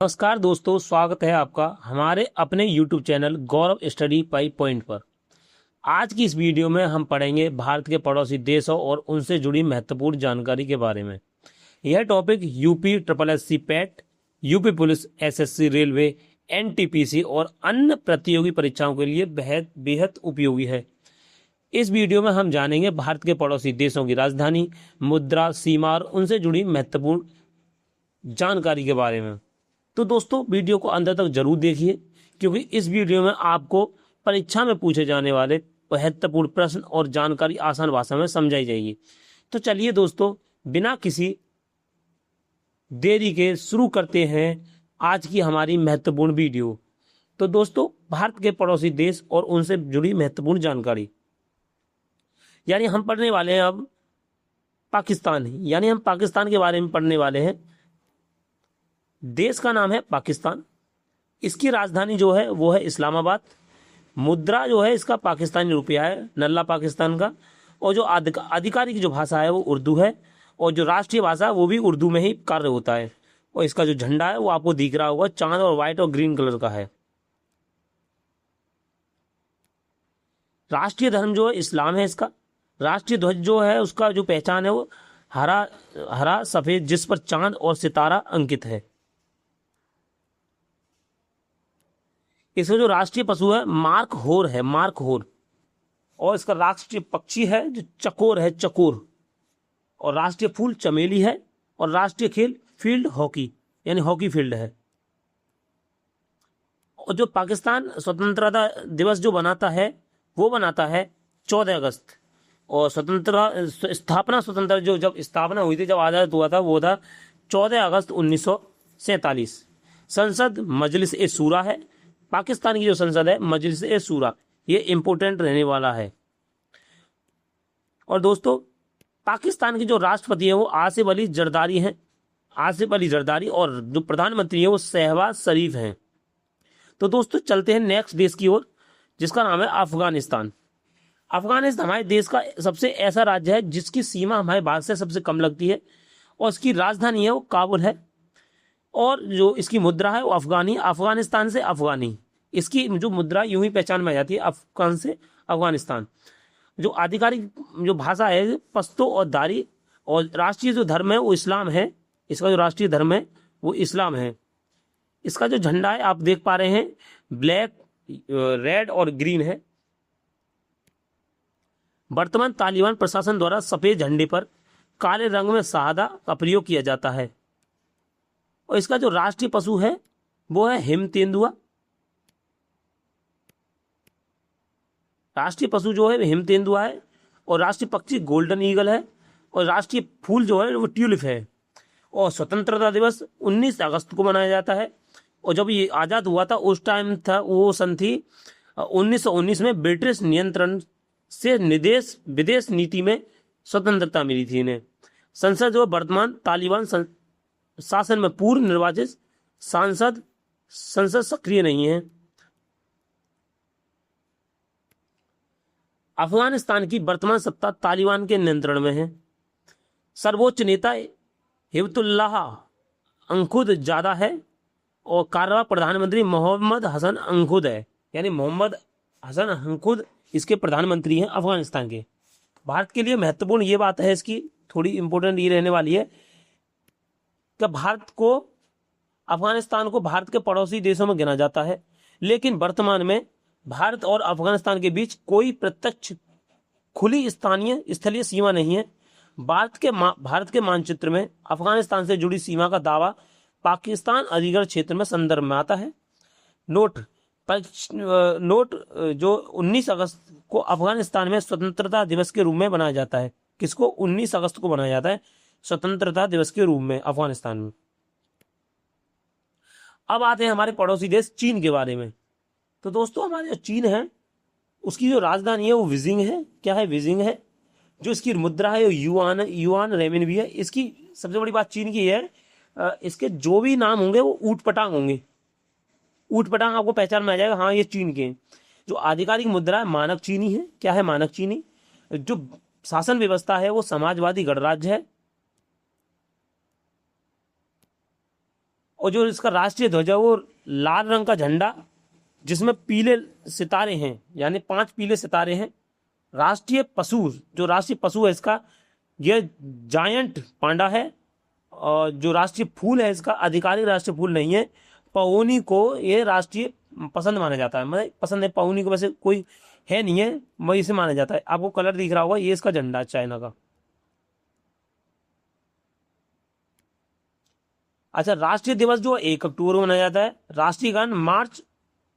नमस्कार दोस्तों, स्वागत है आपका हमारे अपने YouTube channel Gaurav study by point पर। आज की इस वीडियो में हम पढ़ेंगे भारत के पड़ोसी देशों और उनसे जुड़ी महत्वपूर्ण जानकारी के बारे में। यह topic UP triple S C PET, UP police, SSC, railway, NTPC और अन्य प्रतियोगी परीक्षाओं के लिए बेहद बेहद उपयोगी है। इस वीडियो में हम जानेंगे भारत के पड़ोसी देशों की राजधानी, मुद्रा, सीमा और उनसे जुड़ी महत्वपूर्ण जानकारी के बारे में। तो दोस्तों, वीडियो को अंत तक जरूर देखिए, क्योंकि इस वीडियो में आपको परीक्षा में पूछे जाने वाले महत्वपूर्ण प्रश्न और जानकारी आसान भाषा में समझाई जाएगी। तो चलिए दोस्तों, बिना किसी देरी के शुरू करते हैं आज की हमारी महत्वपूर्ण वीडियो। तो दोस्तों, भारत के पड़ोसी देश और उनसे जुड़ी महत्वपूर्ण जानकारी, यानी हम पढ़ने वाले हैं अब पाकिस्तान, यानी हम पाकिस्तान के बारे में पढ़ने वाले हैं। देश का नाम है पाकिस्तान। इसकी राजधानी जो है वो है इस्लामाबाद। मुद्रा जो है इसका पाकिस्तानी रुपया है, नल्ला पाकिस्तान का। और जो आधिकारिक जो भाषा है वो उर्दू है, और जो राष्ट्रीय भाषा वो भी उर्दू में ही कार्य होता है। और इसका जो झंडा है वो आपको दिख रहा होगा, चांद और व्हाइट और ग्रीन कलर का है। राष्ट्रीय धर्म जो है इस्लाम है इसका। राष्ट्रीय ध्वज जो है उसका जो पहचान है वो हरा हरा सफेद, जिस पर चांद और सितारा अंकित है। इसका जो राष्ट्रीय पशु है मार्क होर है, मार्क होर। और इसका राष्ट्रीय पक्षी है जो चकोर है, चकोर। और राष्ट्रीय फूल चमेली है। और राष्ट्रीय खेल फील्ड हॉकी, यानी हॉकी फील्ड है। और जो पाकिस्तान स्वतंत्रता दिवस जो बनाता है वो बनाता है 14 अगस्त। और स्वतंत्र जो जब स्थापना हुई थी, जब आज़ाद हुआ था, वो था 14 अगस्त 1947। संसद मजलिस ए शूरा है। पाकिस्तान की जो संसद है मजलिस ए शूरा, ये इंपोर्टेंट रहने वाला है। और दोस्तों, पाकिस्तान के जो राष्ट्रपति है वो आसिफ अली जरदारी हैं, आसिफ अली जरदारी। और जो प्रधानमंत्री है वो शहबाज शरीफ हैं। तो दोस्तों, चलते हैं नेक्स्ट देश की ओर, जिसका नाम है अफगानिस्तान। अफगानिस्तान हमारे देश का सबसे ऐसा राज्य है जिसकी सीमा हमारे भारत से सबसे कम लगती है, और इसकी राजधानी है वो काबुल है। और जो इसकी मुद्रा है वो अफगानी, अफगानिस्तान से अफगानी। इसकी जो मुद्रा यूं ही पहचान में आ जाती है, अफगान से अफगानिस्तान। जो आधिकारिक जो भाषा है पश्तो और दारी। और राष्ट्रीय जो धर्म है वो इस्लाम है। इसका जो राष्ट्रीय धर्म है वो इस्लाम है। इसका जो झंडा है आप देख पा रहे हैं, ब्लैक, रेड और ग्रीन है। वर्तमान तालिबान प्रशासन द्वारा सफेद झंडे पर काले रंग में शहादा का प्रयोग किया जाता है। और इसका जो राष्ट्रीय पशु है वो है हिम तेंदुआ। राष्ट्रीय पशु जो है हिम तेंदुआ है। और राष्ट्रीय पक्षी गोल्डन ईगल है। और राष्ट्रीय फूल जो है वो ट्यूलिप है। और स्वतंत्रता दिवस 19 अगस्त को मनाया जाता है। और जब ये आज़ाद हुआ था उस टाइम था, वो सन थी 1919 में। ब्रिटिश नियंत्रण से विदेश नीति में स्वतंत्रता मिली थी इन्हें। संसद जो वर्तमान तालिबान शासन में पूर्व निर्वाचित संसद सक्रिय नहीं है। अफगानिस्तान की वर्तमान सत्ता तालिबान के नियंत्रण में है। सर्वोच्च नेता हिबतुल्लाह अंखुद जादा है। और कार्यवाहक प्रधानमंत्री मोहम्मद हसन अंखुद है, यानी मोहम्मद हसन अंखुद इसके प्रधानमंत्री हैं अफगानिस्तान के। भारत के लिए महत्वपूर्ण ये बात है, इसकी थोड़ी इंपॉर्टेंट ये रहने वाली है कि अफगानिस्तान को भारत के पड़ोसी देशों में गिना जाता है। लेकिन वर्तमान में भारत और अफगानिस्तान के बीच कोई प्रत्यक्ष खुली स्थलीय सीमा नहीं है। भारत के मानचित्र में अफगानिस्तान से जुड़ी सीमा का दावा पाकिस्तान अधिग्रहण क्षेत्र में संदर्भ में आता है। नोट जो 19 अगस्त को अफगानिस्तान में स्वतंत्रता दिवस के रूप में मनाया जाता है। किसको? 19 अगस्त को मनाया जाता है स्वतंत्रता दिवस के रूप में अफगानिस्तान में। अब आते हैं हमारे पड़ोसी देश चीन के बारे में। तो दोस्तों, हमारे जो चीन है उसकी जो राजधानी है वो बीजिंग है। क्या है? बीजिंग है। जो इसकी मुद्रा है वो युआन रेमिनबी है। इसकी सबसे बड़ी बात चीन की है, इसके जो भी नाम होंगे वो ऊट पटांग होंगे। ऊट पटांग आपको पहचान में आ जाएगा, हाँ ये चीन के। जो आधिकारिक मुद्रा है मानक चीनी है। क्या है? मानक चीनी। जो शासन व्यवस्था है वो समाजवादी गणराज्य है। और जो इसका राष्ट्रीय ध्वज है वो लाल रंग का झंडा जिसमें पीले सितारे हैं, यानी 5 पीले सितारे हैं। राष्ट्रीय पशु, जो राष्ट्रीय पशु है इसका, यह जायंट पांडा है। और जो राष्ट्रीय फूल है इसका आधिकारिक राष्ट्रीय फूल नहीं है, पौनी को ये राष्ट्रीय पसंद माना जाता है। मतलब पसंद है, पौनी को वैसे कोई है नहीं है, वही इसे माना जाता है। आपको कलर दिख रहा होगा, ये इसका झंडा है चाइना का। अच्छा, राष्ट्रीय दिवस जो 1 अक्टूबर को मनाया जाता है। राष्ट्रीय गान मार्च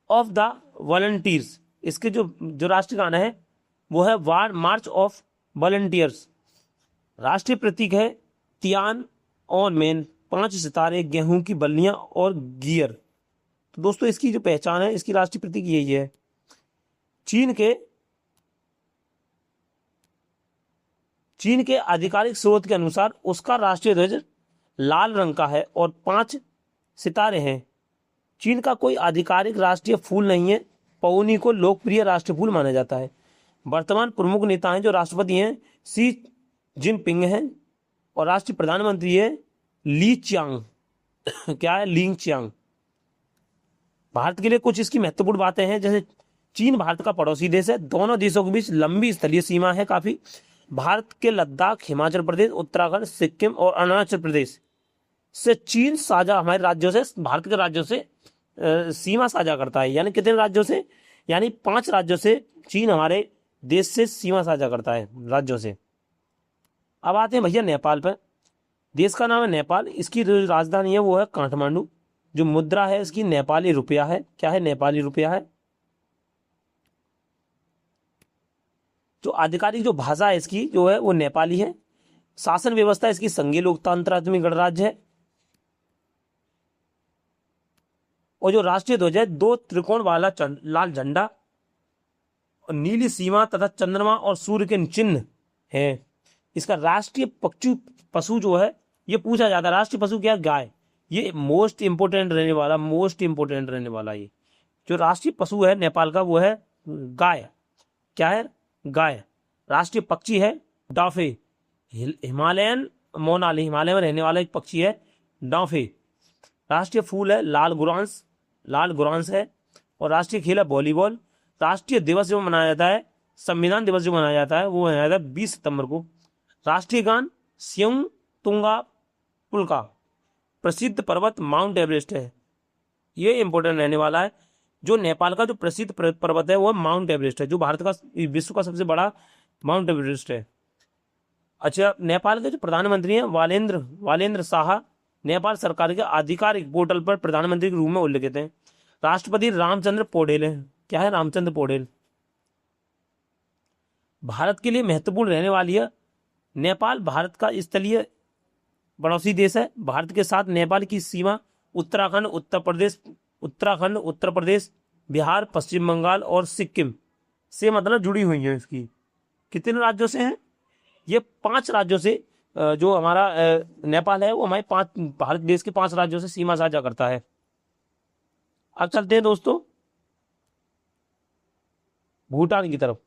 ऑफ द वॉलंटियर्स, इसके जो जो राष्ट्रीय गान है वो है मार्च ऑफ वॉलंटियर्स। राष्ट्रीय प्रतीक है तियान और मेन, 5 सितारे, गेहूं की बल्लियां और गियर। तो दोस्तों इसकी जो पहचान है, इसकी राष्ट्रीय प्रतीक यही है। चीन के आधिकारिक स्रोत के अनुसार उसका राष्ट्रीय ध्वज लाल रंग का है और 5 सितारे हैं। चीन का कोई आधिकारिक राष्ट्रीय फूल नहीं है। पौनी को लोकप्रिय राष्ट्रीय फूल माना जाता है। वर्तमान प्रमुख नेता हैं जो राष्ट्रपति हैं, शी जिनपिंग हैं, और राष्ट्रीय प्रधानमंत्री है ली चियांग क्या है, ली चियांग। भारत के लिए कुछ इसकी महत्वपूर्ण बातें हैं, जैसे चीन भारत का पड़ोसी देश है। दोनों देशों के बीच लंबी स्थलीय सीमा है काफी। भारत के लद्दाख, हिमाचल प्रदेश, उत्तराखंड, सिक्किम और अरुणाचल प्रदेश से चीन साझा, हमारे राज्यों से, भारत के राज्यों से सीमा साझा करता है। यानी कितने राज्यों से, यानी 5 राज्यों से चीन हमारे देश से सीमा साझा करता है, राज्यों से। अब आते हैं भैया नेपाल पर। देश का नाम है नेपाल, इसकी जो राजधानी है वो है काठमांडू। जो मुद्रा है इसकी नेपाली रुपया है। क्या है, नेपाली रुपया है। जो आधिकारिक जो भाषा है इसकी जो है वो नेपाली है। शासन व्यवस्था इसकी संघीय लोकतांत्रिक गणराज्य है। और जो राष्ट्रीय ध्वज है 2 त्रिकोण वाला लाल झंडा और नीली सीमा तथा चंद्रमा और सूर्य के चिन्ह है। इसका राष्ट्रीय पशु जो है, ये पूछा जाता है राष्ट्रीय पशु क्या है, गाय। ये मोस्ट इंपोर्टेंट रहने वाला ये जो राष्ट्रीय पशु है नेपाल का वो है गाय। क्या है, गाय। राष्ट्रीय पक्षी है डाफे, हिमालयन मोनाली, हिमालय में रहने वाला एक पक्षी है डाफे। राष्ट्रीय फूल है लाल गुरांस है। और राष्ट्रीय खेल है वॉलीबॉल। राष्ट्रीय दिवस जो मनाया जाता है, संविधान दिवस जो मनाया जाता है वो मनाया जाता है 20 सितंबर को। राष्ट्रीय गान स्यंग तुंगा पुलका। प्रसिद्ध पर्वत माउंट एवरेस्ट है, ये इंपोर्टेंट रहने वाला है। जो नेपाल का जो प्रसिद्ध पर्वत है वो माउंट एवरेस्ट है, जो भारत का, विश्व का सबसे बड़ा माउंट एवरेस्ट है। अच्छा, नेपाल के जो प्रधानमंत्री हैं वालेंद्र शाह, नेपाल सरकार के आधिकारिक पोर्टल पर प्रधानमंत्री के रूप में उल्लेखित हैं। राष्ट्रपति रामचंद्र पौडेल है। क्या है, रामचंद्र पौडेल। भारत के लिए महत्वपूर्ण रहने वाली है। नेपाल भारत का स्थलीय पड़ोसी देश है। भारत के साथ नेपाल की सीमा उत्तराखंड, उत्तर प्रदेश, बिहार, पश्चिम बंगाल और सिक्किम से मतलब जुड़ी हुई है। इसकी कितने राज्यों से हैं, ये 5 राज्यों से। जो हमारा नेपाल है वो हमारे 5 भारत देश के 5 राज्यों से सीमा साझा करता है। अब चलते हैं दोस्तों भूटान की तरफ।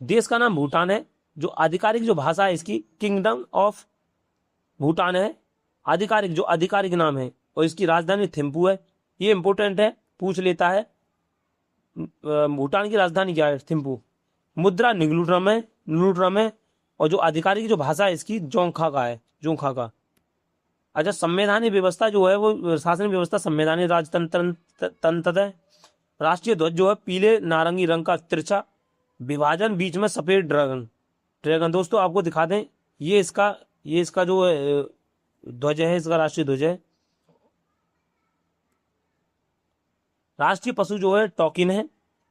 देश का नाम भूटान है। जो आधिकारिक जो भाषा है इसकी किंगडम ऑफ भूटान है, जो आधिकारिक नाम है। और इसकी राजधानी थिम्पू है। ये इंपोर्टेंट है, पूछ लेता है। भूटान की राजधानी क्या है, थिम्पू। मुद्रा निगलूट्रम है। और जो आधिकारिक जो भाषा है इसकी जोंगखा का। अच्छा, संवैधानिक व्यवस्था जो है वो शासन व्यवस्था संवैधानिक राजतंत्र है। राष्ट्रीय ध्वज जो है पीले नारंगी रंग का तिरछा विभाजन, बीच में सफेद ड्रैगन। दोस्तों आपको दिखा दें, ये इसका जो ध्वज है, इसका राष्ट्रीय ध्वज है। राष्ट्रीय पशु जो है टॉकिन है।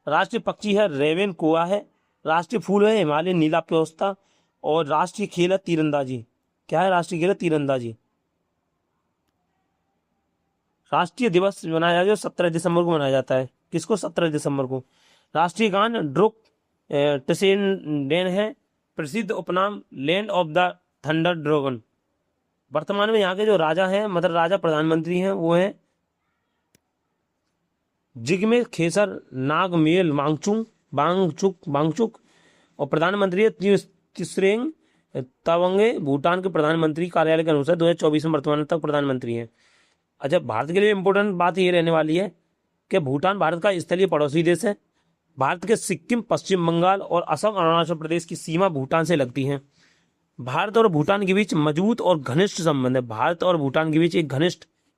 राष्ट्रीय पक्षी है रेवेन कोआ है। राष्ट्रीय फूल है हिमालय नीला प्योस्ता। और राष्ट्रीय खेल है तीरंदाजी। क्या है, राष्ट्रीय खेल है तीरंदाजी। राष्ट्रीय दिवस मनाया जाता है 17 दिसंबर को मनाया जाता है। किसको, 17 दिसंबर को। राष्ट्रीय गान ड्रुक टसेनडेन है। प्रसिद्ध उपनाम land of the thunder dragon. वर्तमान में यहाँ के जो राजा हैं, मतलब राजा प्रधानमंत्री हैं, वो हैं जिग्मे खेसर नागमेल वांगचुक। और प्रधानमंत्री है तिसरेंग तवांगे भूटान के प्रधानमंत्री कार्यालय के अनुसार 2024 में वर्तमान तक प्रधानमंत्री हैं। अच्छा, भारत के लिए इंपॉर्टेंट बात ये रहने वाली है कि भूटान भारत का स्थलीय पड़ोसी देश है। भारत के सिक्किम, पश्चिम बंगाल और असम, अरुणाचल प्रदेश की सीमा भूटान से लगती है। भारत और भूटान के बीच मजबूत और घनिष्ठ संबंध है। भारत और भूटान के बीच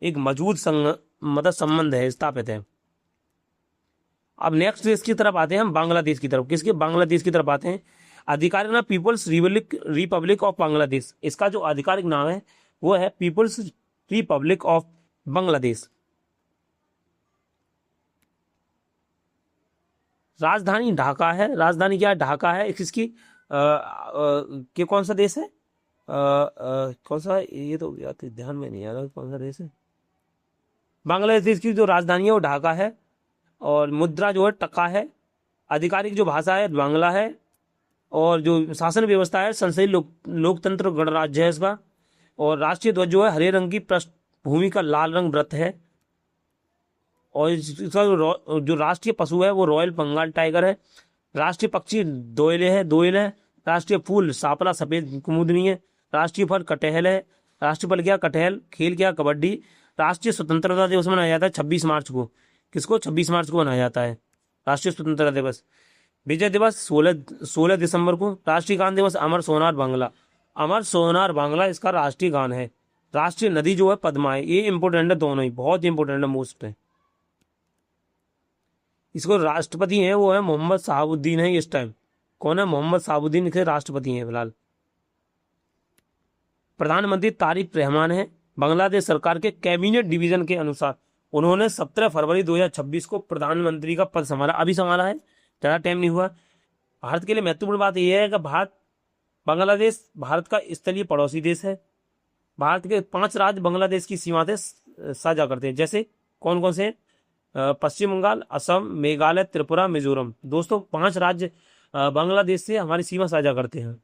एक मजबूत मतलब संबंध है, स्थापित है। अब नेक्स्ट देश की तरफ आते हैं हम, बांग्लादेश की तरफ। किसके? बांग्लादेश की तरफ आते हैं। आधिकारिक नाम पीपल्स रिपब्लिक ऑफ बांग्लादेश। इसका जो आधिकारिक नाम है वो है पीपल्स रिपब्लिक ऑफ बांग्लादेश। राजधानी ढाका है। राजधानी क्या है? ढाका है। किसकी के कौन सा देश है? कौन सा? ये तो ध्यान में नहीं आ रहा कौन सा देश है। बांग्लादेश की जो राजधानी है वो ढाका है और मुद्रा जो है टका है। आधिकारिक जो भाषा है बांग्ला है और जो शासन व्यवस्था है संसदीय लोकतंत्र गणराज्य है इसका। और राष्ट्रीय ध्वज जो है हरे रंग की पृष्ठभूमि का लाल रंग व्रत है। और इसका जो राष्ट्रीय पशु है वो रॉयल बंगाल टाइगर है। राष्ट्रीय पक्षी दोयल है। राष्ट्रीय फूल सापला सफेद कुमुदनी है। राष्ट्रीय फल कटहल है। राष्ट्रीय फल क्या? कटहल। खेल क्या? कबड्डी। राष्ट्रीय स्वतंत्रता दिवस मनाया जाता है 26 मार्च को। किसको? 26 मार्च को मनाया जाता है राष्ट्रीय स्वतंत्रता दिवस। विजय दिवस 16 दिसंबर को। राष्ट्रीय गान दिवस अमर सोनार बांग्ला। अमर सोनार बांग्ला इसका राष्ट्रीय गान है। राष्ट्रीय नदी जो है पद्मा है। ये इंपोर्टेंट है, दोनों ही बहुत इंपोर्टेंट है, मोस्ट है। इसको राष्ट्रपति हैं वो है मोहम्मद शहाबुद्दीन है इस टाइम। कौन है? मोहम्मद शहाबुद्दीन के राष्ट्रपति हैं फिलहाल। प्रधानमंत्री तारिक रहमान है। बांग्लादेश सरकार के कैबिनेट डिवीजन के अनुसार उन्होंने 17 फरवरी 2026 को प्रधानमंत्री का पद संभाला। अभी संभाला है, ज़्यादा टाइम नहीं हुआ। भारत के लिए महत्वपूर्ण बात यह है कि बांग्लादेश भारत का स्थलीय पड़ोसी देश है। भारत के 5 राज्य बांग्लादेश की सीमा से साझा करते हैं। जैसे कौन कौन से? पश्चिम बंगाल, असम, मेघालय, त्रिपुरा, मिजोरम। दोस्तों 5 राज्य बांग्लादेश से हमारी सीमा साझा करते हैं।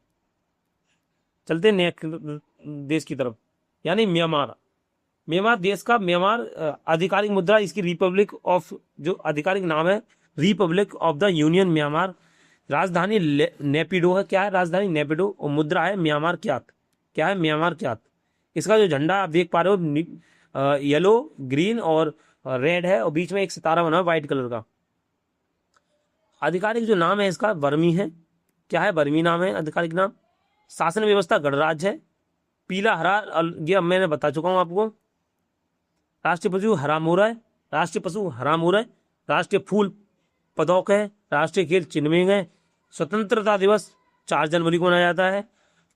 चलते हैं नेक्स्ट देश की तरफ, यानी म्यांमार। म्यांमार देश का आधिकारिक मुद्रा इसकी रिपब्लिक ऑफ, जो आधिकारिक नाम है Republic of the union Myanmar. राजधानी नेपिडो है। क्या है? राजधानी नेपिडो। और मुद्रा है म्यांमार क्यात। क्या है? म्यांमार क्यात। इसका जो झंडा आप देख पा रहे हो येलो, ग्रीन और रेड है और बीच में एक सितारा बना है व्हाइट कलर का। आधिकारिक जो नाम है इसका बर्मी है। क्या है? बर्मी नाम है आधिकारिक नाम। शासन व्यवस्था गणराज्य है। पीला हरा, ये मैंने बता चुका हूं आपको। राष्ट्रीय पशु हरा मोर है। राष्ट्रीय पशु हरा मोर है। राष्ट्रीय फूल पदौक है। राष्ट्रीय खेल चिन्हमिंग है। स्वतंत्रता दिवस 4 जनवरी को मनाया जाता है।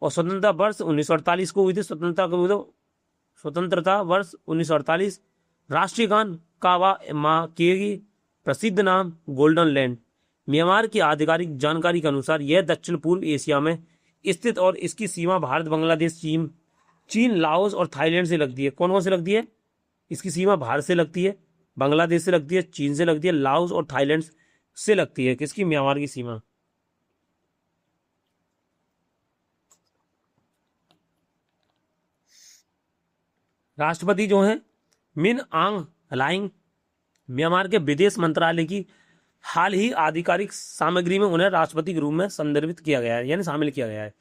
और स्वतंत्रता वर्ष 1948 को हुई थी। स्वतंत्रता वर्ष 1948। राष्ट्रीय गान कावा माँ केगी। प्रसिद्ध नाम गोल्डन लैंड। म्यांमार की आधिकारिक जानकारी के अनुसार यह दक्षिण पूर्व एशिया में स्थित और इसकी सीमा भारत, बांग्लादेश, चीन, लाओस और थाईलैंड से लगती है। कौन कौन से लगती है? इसकी सीमा भारत से लगती है, बांग्लादेश से लगती है, चीन से लगती है, लाओस और थाईलैंड से लगती है। किसकी? म्यांमार की सीमा। राष्ट्रपति जो है मिन आंग हलाइंग। म्यांमार के विदेश मंत्रालय की हाल ही आधिकारिक सामग्री में उन्हें राष्ट्रपति के रूप में संदर्भित किया गया है, यानी शामिल किया गया है।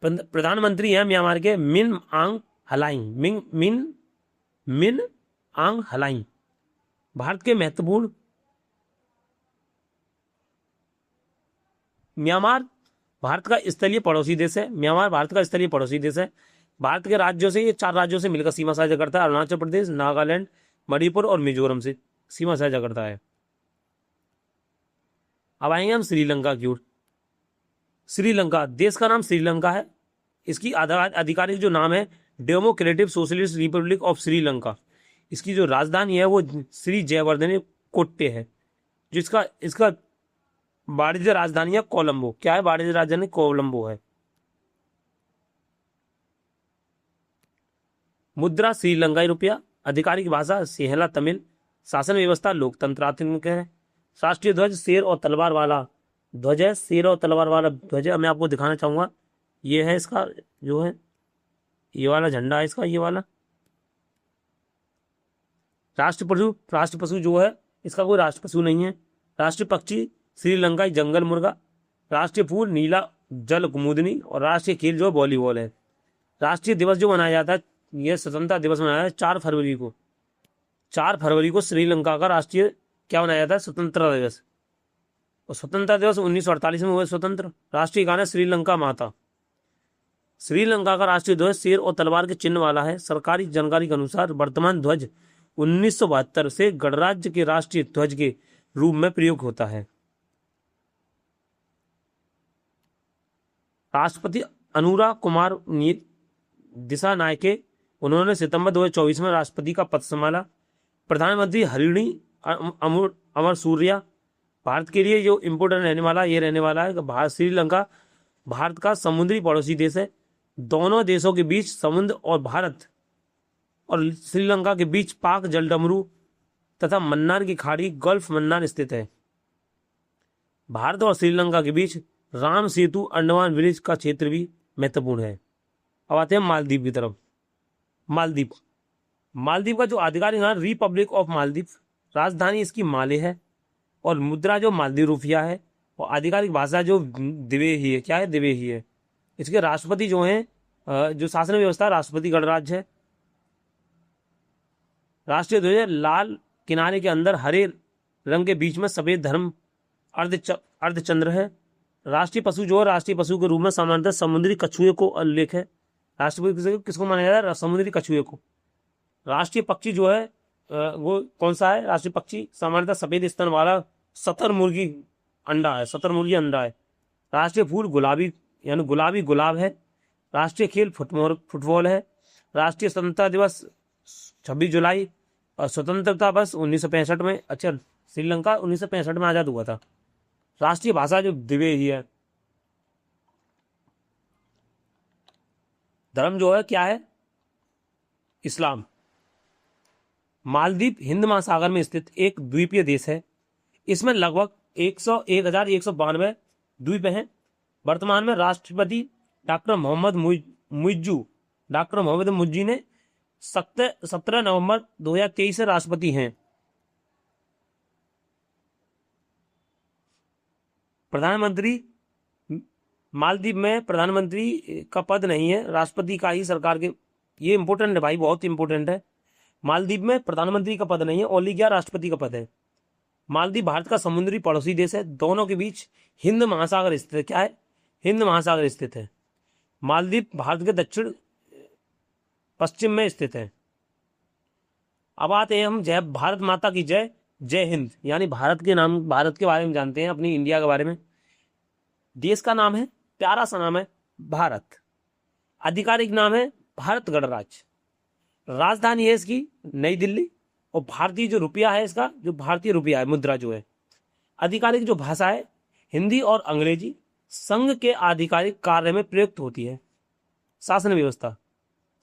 प्रधानमंत्री हैं म्यांमार के मिन आंग हलाइंग। मिन आंग हलाइंग। भारत के महत्वपूर्ण म्यांमार भारत का स्थलीय पड़ोसी देश है। म्यांमार भारत का स्थलीय पड़ोसी देश है। भारत के राज्यों से, ये 4 राज्यों से मिलकर सीमा साझा करता है। अरुणाचल प्रदेश, नागालैंड, मणिपुर और मिजोरम से सीमा साझा करता है। अब आएंगे हम श्रीलंका की ओर। श्रीलंका देश का नाम श्रीलंका है। इसकी आधिकारिक जो नाम है democratic socialist Republic of Sri Lanka. इसकी जो राजधानी है वो श्री जयवर्धने कोट्टे है। जिसका इसका वाणिज्य राजधानी है कोलंबो। क्या है? वाणिज्य राजधानी कोलंबो है। मुद्रा श्रीलंकाई रुपया। आधिकारिक भाषा सिंहला तमिल। शासन व्यवस्था लोकतंत्रात्मक है। राष्ट्रीय ध्वज शेर और तलवार वाला ध्वज है। शेर और तलवार वाला ध्वज है। मैं आपको दिखाना चाहूंगा, ये है इसका जो है ये वाला झंडा है इसका, ये वाला। राष्ट्र पशु जो है इसका कोई राष्ट्र पशु नहीं है। राष्ट्रीय पक्षी श्रीलंकाई जंगल मुर्गा। राष्ट्रीय फूल नीला जल कुमुदनी और राष्ट्रीय खेल जो है वॉलीबॉल है। राष्ट्रीय दिवस जो मनाया जाता है, यह स्वतंत्रता दिवस मनाया जाता है 4 फरवरी को। 4 फरवरी को श्रीलंका का राष्ट्रीय क्या मनाया जाता है? स्वतंत्रता दिवस। और स्वतंत्रता दिवस 1948 में हुआ स्वतंत्र। राष्ट्रीय गाना श्रीलंका माता। श्रीलंका का राष्ट्रीय ध्वज शेर और तलवार के चिन्ह वाला है। सरकारी जानकारी के अनुसार वर्तमान ध्वज 1972 से गणराज्य के राष्ट्रीय ध्वज के रूप में प्रयोग होता है। राष्ट्रपति अनुराग कुमार दिसानायके, उन्होंने सितंबर 2024 में राष्ट्रपति का पद संभाला। प्रधानमंत्री हरिणी अमर सूर्या, भारत के लिए जो इम्पोर्टेंट रहने वाला है कि श्रीलंका भारत का समुद्री पड़ोसी देश है। दोनों देशों के बीच समुद्र और भारत और श्रीलंका के बीच पाक जलडमरू तथा मन्नार की खाड़ी गल्फ मन्नार स्थित है। भारत और श्रीलंका के बीच राम सेतु अंडमान ब्रिज का क्षेत्र भी महत्वपूर्ण है। अब आते हैं मालदीव की तरफ। मालदीव का जो आधिकारिक नाम रिपब्लिक ऑफ मालदीव, राजधानी इसकी माले है और मुद्रा जो मालदीव रुपया है और आधिकारिक भाषा जो दिवेही है। क्या है? दिवेही है। इसके राष्ट्रपति जो हैं, जो शासन व्यवस्था राष्ट्रपति गणराज्य है। राष्ट्रीय ध्वज लाल किनारे के अंदर हरे रंग के बीच में सफेद धर्म अर्धचंद्र है। राष्ट्रीय पशु जो है, राष्ट्रीय पशु के रूप में सामान्यतः समुद्री कछुए को उल्लेख है। राष्ट्रपति किसको माना जाता है? समुद्री कछुए को। राष्ट्रीय पक्षी जो है वो कौन सा है? राष्ट्रीय पक्षी सामान्यतः सफेद स्तन वाला शतरमुर्गी अंडा है। राष्ट्रीय फूल गुलाबी यानी गुलाबी गुलाब है। राष्ट्रीय खेल फुटबॉल है। राष्ट्रीय स्वतंत्रता दिवस 26 जुलाई और स्वतंत्रता दिवस 1965 में। अच्छा, श्रीलंका 1965 में आजाद हुआ था। राष्ट्रीय भाषा जो दिवेही है। धर्म जो है क्या है? इस्लाम। मालदीव हिंद महासागर में स्थित एक द्वीपीय देश है। इसमें लगभग 1192 द्वीप हैं। वर्तमान में राष्ट्रपति डॉक्टर मोहम्मद मुइज्जी ने 17 नवंबर 2023 से राष्ट्रपति हैं। प्रधानमंत्री मालदीव में प्रधानमंत्री का पद नहीं है, राष्ट्रपति का ही सरकार के। ये इंपॉर्टेंट है भाई, बहुत इंपॉर्टेंट है। मालदीव में प्रधानमंत्री का पद नहीं है, ओनली क्या राष्ट्रपति का पद है। मालदीव भारत का समुद्री पड़ोसी देश है। दोनों के बीच हिंद महासागर स्थित है। क्या है? हिंद महासागर स्थित है। मालदीव भारत के दक्षिण पश्चिम में स्थित है। अब आते हैं हम जय भारत माता की जय, जय हिंद, यानी भारत के बारे में जानते हैं, अपनी इंडिया के बारे में। देश का नाम है, प्यारा सा नाम है भारत। आधिकारिक नाम है भारत गणराज्य। राजधानी है इसकी नई दिल्ली। और भारतीय जो रुपया है इसका, जो भारतीय रुपया है, मुद्रा जो है, आधिकारिक जो भाषा है हिंदी और अंग्रेजी। संघ के आधिकारिक कार्य में प्रयुक्त होती है। शासन व्यवस्था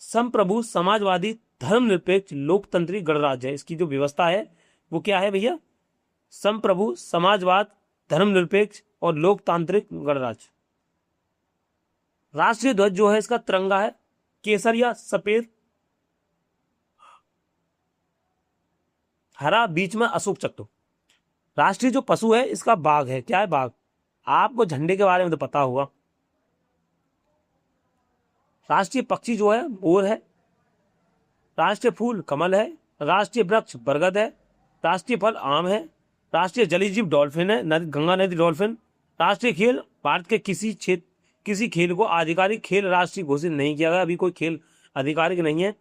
संप्रभु समाजवादी धर्मनिरपेक्ष लोकतंत्री गणराज्य है। इसकी जो व्यवस्था है वो क्या है भैया? संप्रभु समाजवाद धर्मनिरपेक्ष और लोकतांत्रिक गणराज्य। राष्ट्रीय ध्वज जो है इसका तिरंगा है, केसरिया सफेद हरा, बीच में अशोक चक्र। राष्ट्रीय जो पशु है इसका बाघ है। क्या है? बाघ। आपको झंडे के बारे में तो पता होगा। राष्ट्रीय पक्षी जो है मोर है। राष्ट्रीय फूल कमल है। राष्ट्रीय वृक्ष बरगद है। राष्ट्रीय फल आम है। राष्ट्रीय जलीय जीव डॉल्फिन है, गंगा नदी डॉल्फिन। राष्ट्रीय खेल भारत के किसी खेल को आधिकारिक खेल राष्ट्रीय घोषित नहीं किया गया। अभी कोई खेल आधिकारिक नहीं है।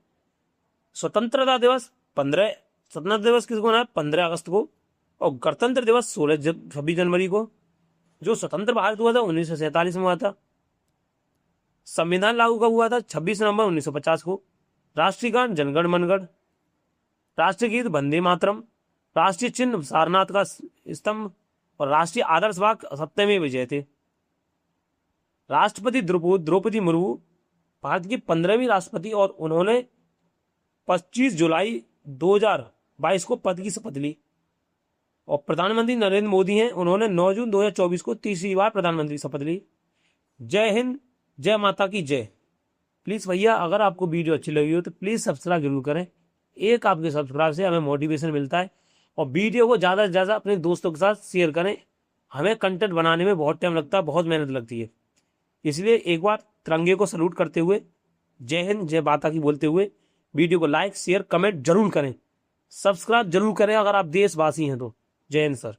स्वतंत्रता दिवस स्वतंत्रता दिवस किसको मनाया? 15 अगस्त को। और गणतंत्र दिवस 26 जनवरी को। जो स्वतंत्र भारत हुआ था 1947 में हुआ था। संविधान लागू कब हुआ था? 26 नवंबर 1950 को। राष्ट्रीय गान जनगण मनगढ़। राष्ट्रीय गीत वंदे मातरम। राष्ट्रीय चिन्ह सारनाथ का स्तंभ। और राष्ट्रीय आदर्श वाक्य सत्यमेव जयते। राष्ट्रपति द्रौपदी मुर्मू भारत की 15वीं राष्ट्रपति और उन्होंने 25 जुलाई 2022 को पद की शपथ ली। और प्रधानमंत्री नरेंद्र मोदी हैं, उन्होंने 9 जून 2024 को तीसरी बार प्रधानमंत्री शपथ ली। जय हिंद, जय माता की जय। प्लीज़ भैया अगर आपको वीडियो अच्छी लगी हो तो प्लीज़ सब्सक्राइब जरूर करें। एक आपके सब्सक्राइब से हमें मोटिवेशन मिलता है। और वीडियो को ज़्यादा से ज़्यादा अपने दोस्तों के साथ शेयर करें। हमें कंटेंट बनाने में बहुत टाइम लगता है, बहुत मेहनत लगती है। इसलिए एक बार तिरंगे को सल्यूट करते हुए जय हिंद जय माता की बोलते हुए वीडियो को लाइक शेयर कमेंट जरूर करें, सब्सक्राइब जरूर करें अगर आप देशवासी हैं तो। जय हिंद सर।